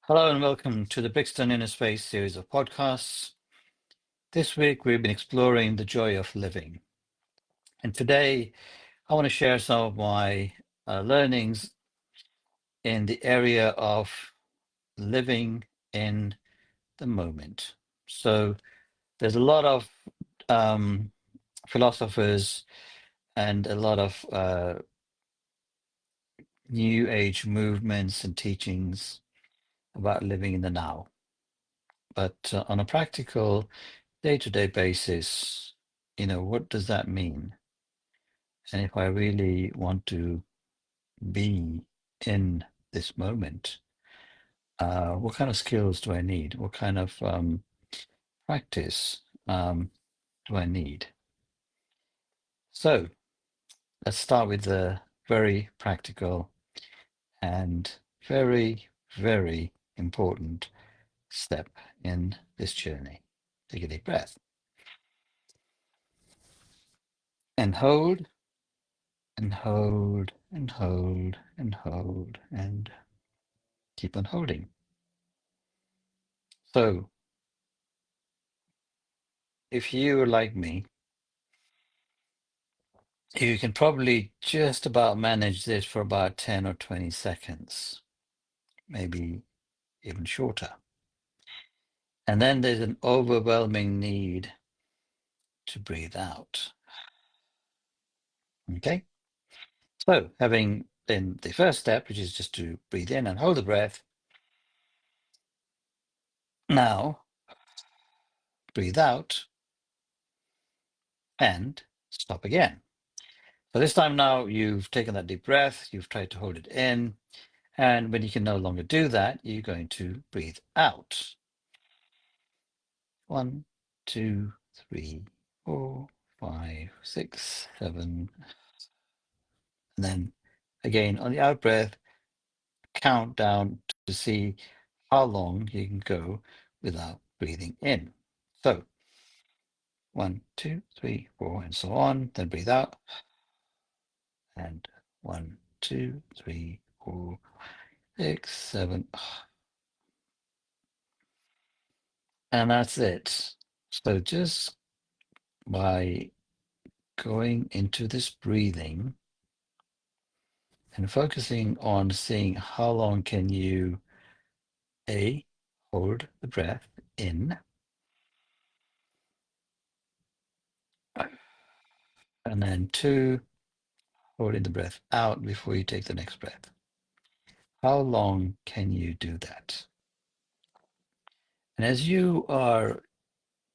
Hello and welcome to the Brixton Inner Space series of podcasts. This week we've been exploring the joy of living. And today I want to share some of my learnings in the area of living in the moment. So there's a lot of philosophers and a lot of new age movements and teachings about living in the now. But on a practical day-to-day basis, what does that mean? And if I really want to be in this moment, what kind of skills do I need? What kind of practice do I need? So let's start with the very practical and very, very important step in this journey. Take a deep breath and hold and hold and hold and hold and keep on holding. So if you are like me, you can probably just about manage this for about 10 or 20 seconds, maybe even shorter. And then there's an overwhelming need to breathe out. Okay? So having then the first step, which is just to breathe in and hold the breath. Now breathe out and stop again. So this time now you've taken that deep breath, you've tried to hold it in, and when you can no longer do that, you're going to breathe out. 1, 2, 3, 4, 5, 6, 7. And then again on the out breath, count down to see how long you can go without breathing in. So 1, 2, 3, 4, and so on. Then breathe out. And 1, 2, 3, 4, 6, 7. And that's it. So just by going into this breathing and focusing on seeing how long can you hold the breath in, and then 2, holding the breath out before you take the next breath. How long can you do that? And as you are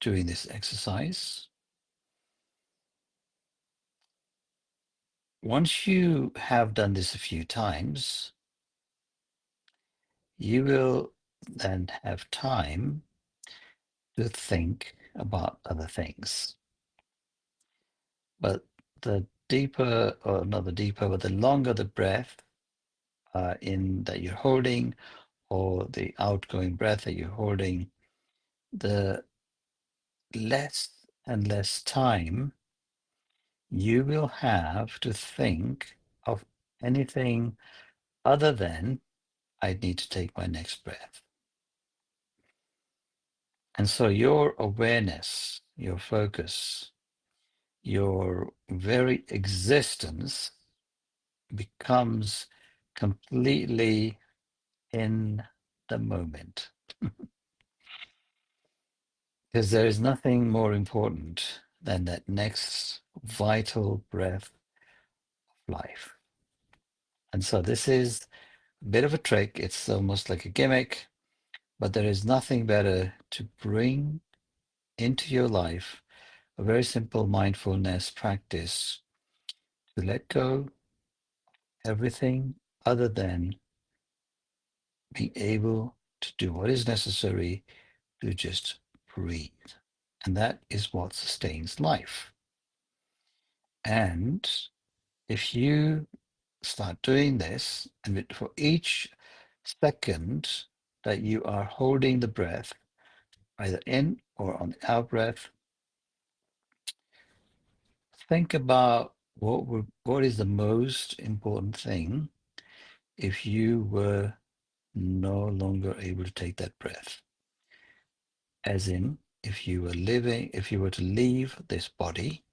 doing this exercise, once you have done this a few times, you will then have time to think about other things. But the deeper, or not the deeper, but the longer the breath in that you're holding, or the outgoing breath that you're holding, the less and less time you will have to think of anything other than I need to take my next breath. And so your awareness, your focus, your very existence becomes completely in the moment. Because there is nothing more important than that next vital breath of life. And so this is a bit of a trick. It's almost like a gimmick, but there is nothing better to bring into your life a very simple mindfulness practice to let go everything other than being able to do what is necessary to just breathe. And that is what sustains life. And if you start doing this, and for each second that you are holding the breath, either in or on the out breath, think about what is the most important thing if you were no longer able to take that breath. As in, if you were to leave this body,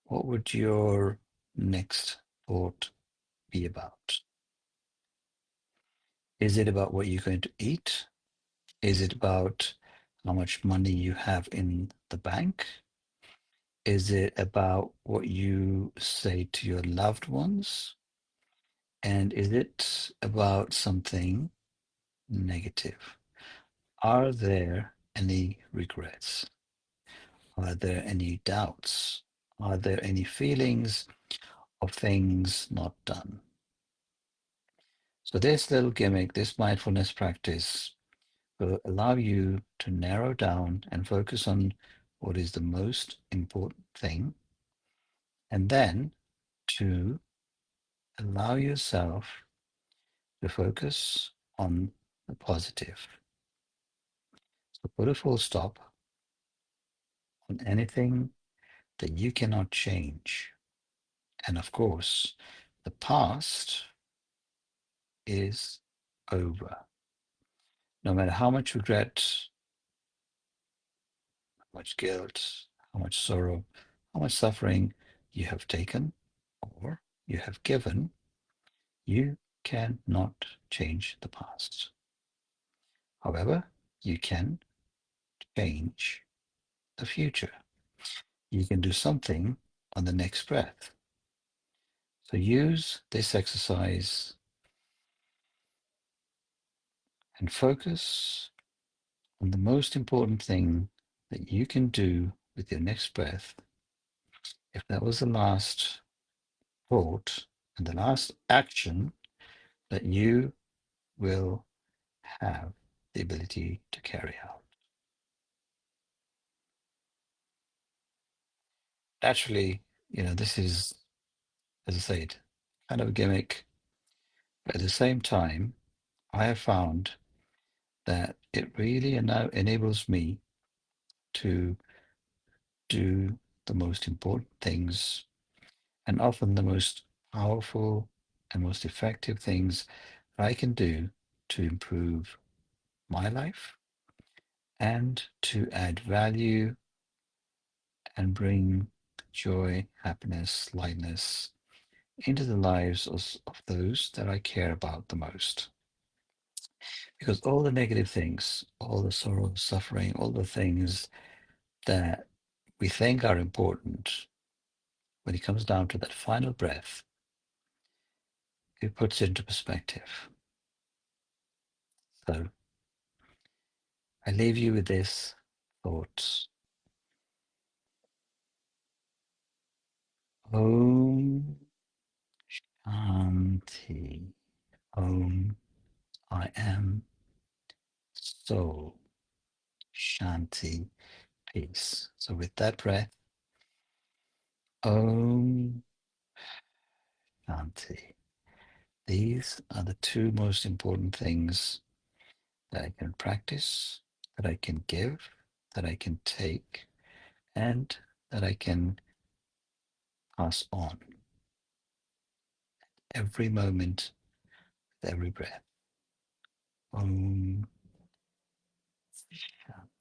what would your next thought be about? Is it about what you're going to eat? Is it about how much money you have in the bank? Is it about what you say to your loved ones? And is it about something negative? Are there any regrets? Are there any doubts? Are there any feelings of things not done? So, this little gimmick, this mindfulness practice, will allow you to narrow down and focus on what is the most important thing, and then to allow yourself to focus on the positive. So, put a full stop on anything that you cannot change. And of course, the past is over. No matter how much regret, how much guilt, how much sorrow, how much suffering you have taken or you have given, you cannot change the past. However, you can change the future. You can do something on the next breath. So use this exercise and focus on the most important thing that you can do with your next breath. If that was the last thought and the last action that you will have the ability to carry out. Naturally, this is, as I said, kind of a gimmick, but at the same time, I have found that it really now enables me to do the most important things and often the most powerful and most effective things I can do to improve my life and to add value and bring joy, happiness, lightness into the lives of those that I care about the most. Because all the negative things, all the sorrow, suffering, all the things that we think are important, when it comes down to that final breath, it puts it into perspective. So I leave you with this thought. Om Shanti. Om, I am soul. Shanti, peace. So with that breath, Om Shanti. These are the two most important things that I can practice, that I can give, that I can take, and that I can pass on every moment, with every breath. Om Shanti.